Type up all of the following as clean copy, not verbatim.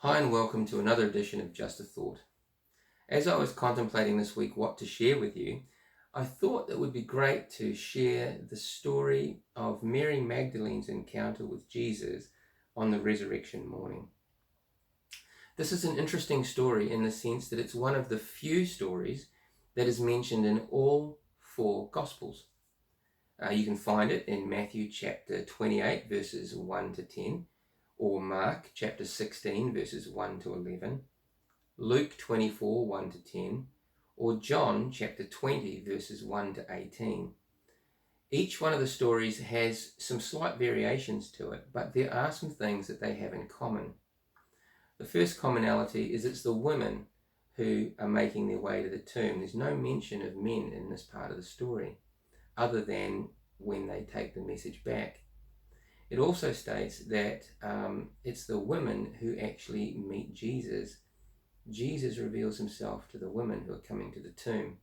Hi and welcome to another edition of Just a Thought. As I was contemplating this week what to share with you, I thought it would be great to share the story of Mary Magdalene's encounter with Jesus on the resurrection morning. This is an interesting story in the sense that it's one of the few stories that is mentioned in all four Gospels. You can find it in Matthew chapter 28 verses 1 to 10, or Mark chapter 16 verses 1 to 11, Luke 24 1 to 10, or John chapter 20 verses 1 to 18. Each one of the stories has some slight variations to it, but there are some things that they have in common. The first commonality is it's the women who are making their way to the tomb. There's no mention of men in this part of the story, other than when they take the message back. It also states that it's the women who actually meet Jesus. Jesus reveals himself to the women who are coming to the tomb.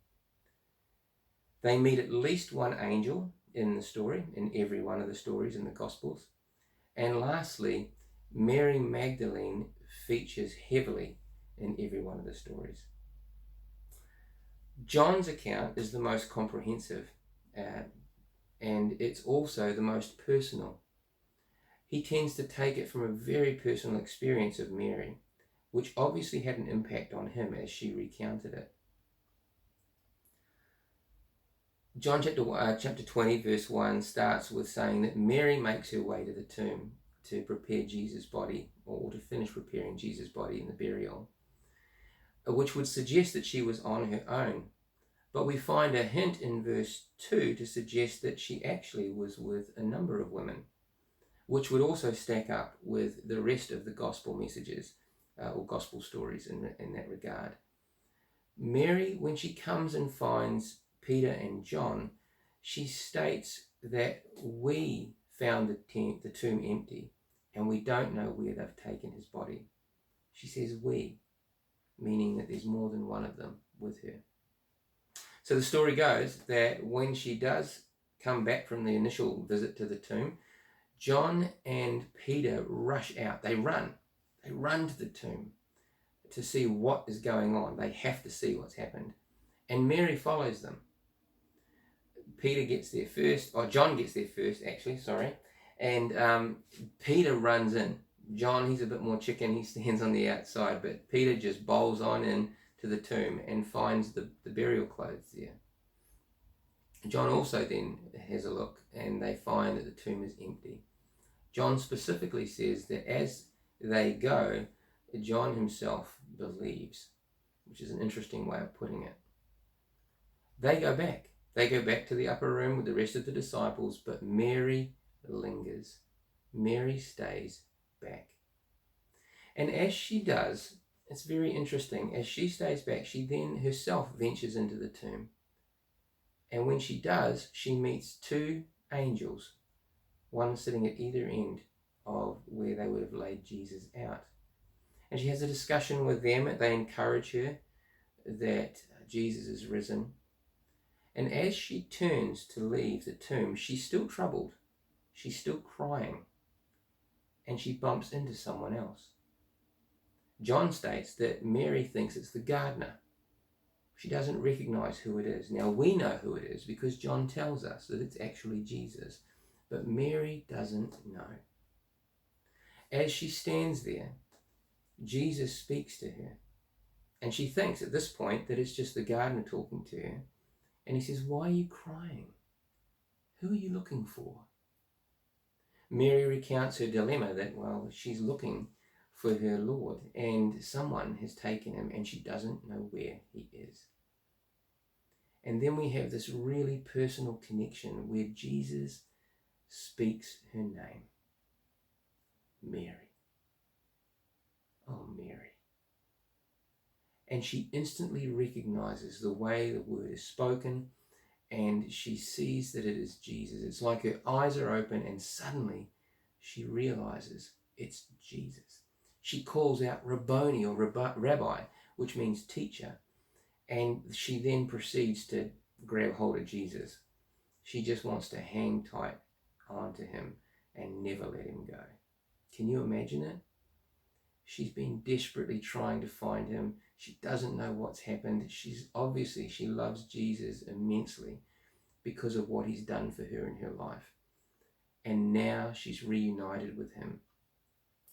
They meet at least one angel in the story, in every one of the stories in the Gospels. And lastly, Mary Magdalene features heavily in every one of the stories. John's account is the most comprehensive, and it's also the most personal. He tends to take it from a very personal experience of Mary, which obviously had an impact on him as she recounted it. John chapter 20 verse 1 starts with saying that Mary makes her way to the tomb to prepare Jesus' body, or to finish preparing Jesus' body in the burial, which would suggest that she was on her own. But we find a hint in verse 2 to suggest that she actually was with a number of women, which would also stack up with the rest of the gospel messages or gospel stories in that regard. Mary, when she comes and finds Peter and John, she states that we found the tomb empty and we don't know where they've taken his body. She says we, meaning that there's more than one of them with her. So the story goes that when she does come back from the initial visit to the tomb, John and Peter rush out. They run to the tomb to see what is going on. They have to see what's happened. And Mary follows them. Peter gets there first, or John gets there first, actually, sorry. And Peter runs in. John, he's a bit more chicken, he stands on the outside, but Peter just bowls on in to the tomb and finds the burial clothes there. John also then has a look, and they find that the tomb is empty. John specifically says that as they go, John himself believes, which is an interesting way of putting it. They go back. They go back to the upper room with the rest of the disciples, but Mary lingers. Mary stays back. And as she does, it's very interesting. As she stays back, she then herself ventures into the tomb. And when she does, she meets two angels, one sitting at either end of where they would have laid Jesus out. And she has a discussion with them. They encourage her that Jesus is risen. And as she turns to leave the tomb, she's still troubled. She's still crying. And she bumps into someone else. John states that Mary thinks it's the gardener. She doesn't recognize who it is. Now we know who it is because John tells us that it's actually Jesus. But Mary doesn't know. As she stands there, Jesus speaks to her. And she thinks at this point that it's just the gardener talking to her. And he says, "Why are you crying? Who are you looking for?" Mary recounts her dilemma that, well, she's looking for her Lord and someone has taken him and she doesn't know where he is. And then we have this really personal connection where Jesus speaks her name. Mary. Oh, Mary. And she instantly recognizes the way the word is spoken, and she sees that it is Jesus. It's like her eyes are open and suddenly she realizes it's Jesus. She calls out Rabboni, or Rabbi, which means teacher, and she then proceeds to grab hold of Jesus. She just wants to hang tight onto him and never let him go. Can you imagine it? She's been desperately trying to find him. She doesn't know what's happened. She loves Jesus immensely because of what he's done for her in her life. And now she's reunited with him.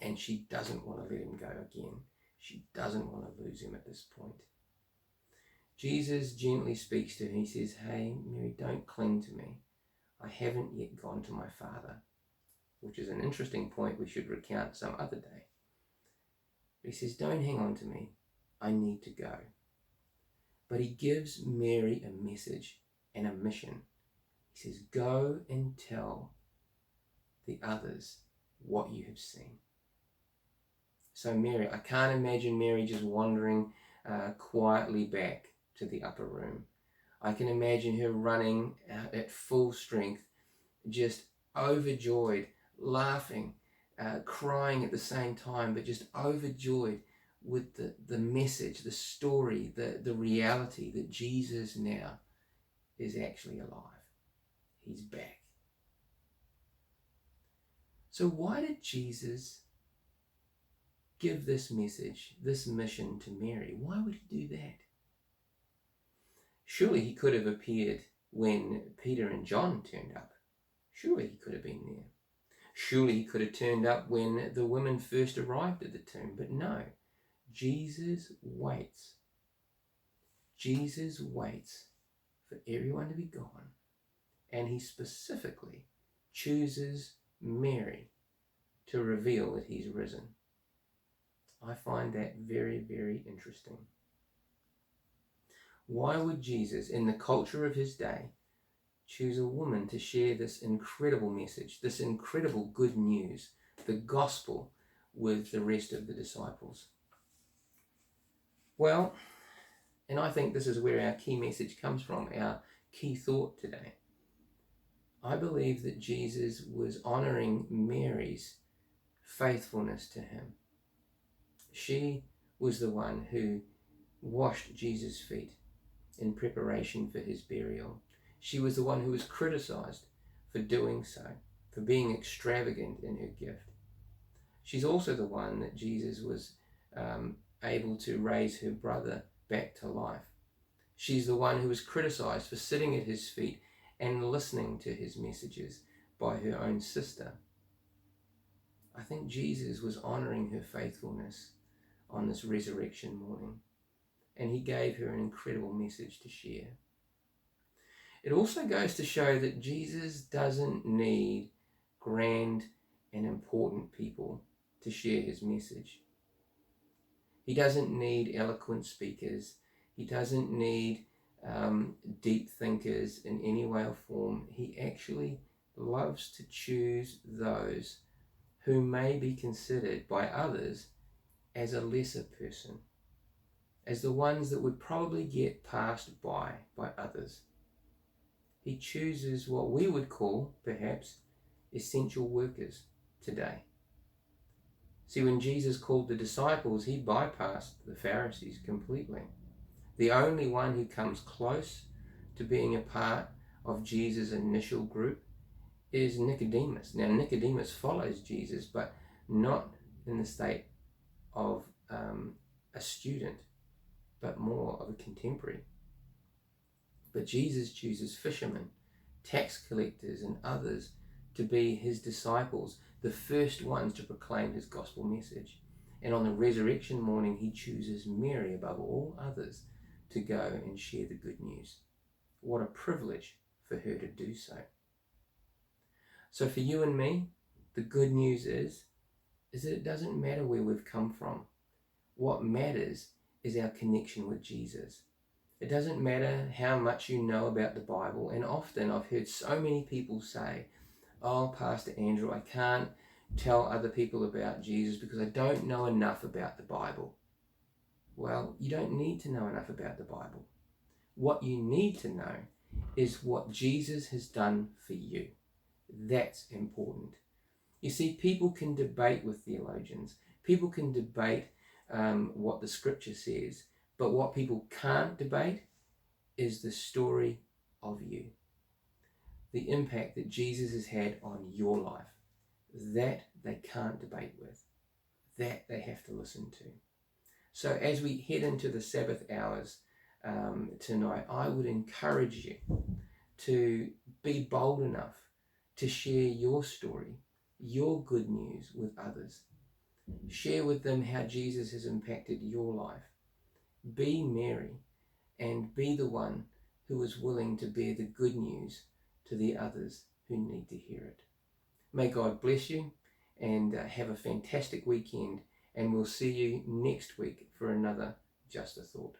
And she doesn't want to let him go again. She doesn't want to lose him at this point. Jesus gently speaks to her. He says, "Hey, Mary, don't cling to me. I haven't yet gone to my Father," which is an interesting point we should recount some other day. He says, "Don't hang on to me. I need to go." But he gives Mary a message and a mission. He says, "Go and tell the others what you have seen." So Mary, I can't imagine Mary just wandering quietly back to the upper room. I can imagine her running at full strength, just overjoyed, laughing, crying at the same time, but just overjoyed with the message, the story, the reality that Jesus now is actually alive. He's back. So why did Jesus give this message, this mission to Mary? Why would he do that? Surely he could have appeared when Peter and John turned up. Surely he could have been there. Surely he could have turned up when the women first arrived at the tomb. But no, Jesus waits. Jesus waits for everyone to be gone. And he specifically chooses Mary to reveal that he's risen. I find that very, very interesting. Why would Jesus, in the culture of his day, choose a woman to share this incredible message, this incredible good news, the gospel, with the rest of the disciples? Well, and I think this is where our key message comes from, our key thought today. I believe that Jesus was honoring Mary's faithfulness to him. She was the one who washed Jesus' feet in preparation for his burial. She was the one who was criticized for doing so, for being extravagant in her gift. She's also the one that Jesus was able to raise her brother back to life. She's the one who was criticized for sitting at his feet and listening to his messages by her own sister. I think Jesus was honoring her faithfulness on this resurrection morning, and he gave her an incredible message to share. It also goes to show that Jesus doesn't need grand and important people to share his message. He doesn't need eloquent speakers. He doesn't need deep thinkers in any way or form. He actually loves to choose those who may be considered by others as a lesser person, as the ones that would probably get passed by others. He chooses what we would call, perhaps, essential workers today. See, when Jesus called the disciples, he bypassed the Pharisees completely. The only one who comes close to being a part of Jesus' initial group is Nicodemus. Now, Nicodemus follows Jesus, but not in the state of a student, but more of a contemporary. But Jesus chooses fishermen, tax collectors, and others to be his disciples, the first ones to proclaim his gospel message. And on the resurrection morning, he chooses Mary above all others to go and share the good news. What a privilege for her to do so. So for you and me, the good news is that it doesn't matter where we've come from. What matters is our connection with Jesus. It doesn't matter how much you know about the Bible. And often I've heard so many people say, "Oh, Pastor Andrew, I can't tell other people about Jesus because I don't know enough about the Bible." Well, you don't need to know enough about the Bible. What you need to know is what Jesus has done for you. That's important. You see, people can debate with theologians. People can debate what the scripture says. But what people can't debate is the story of you. The impact that Jesus has had on your life. That they can't debate with. that they have to listen to. So as we head into the Sabbath hours tonight, I would encourage you to be bold enough to share your story, your good news with others. Share with them how Jesus has impacted your life. Be Mary and be the one who is willing to bear the good news to the others who need to hear it. May God bless you and have a fantastic weekend, and we'll see you next week for another Just a Thought.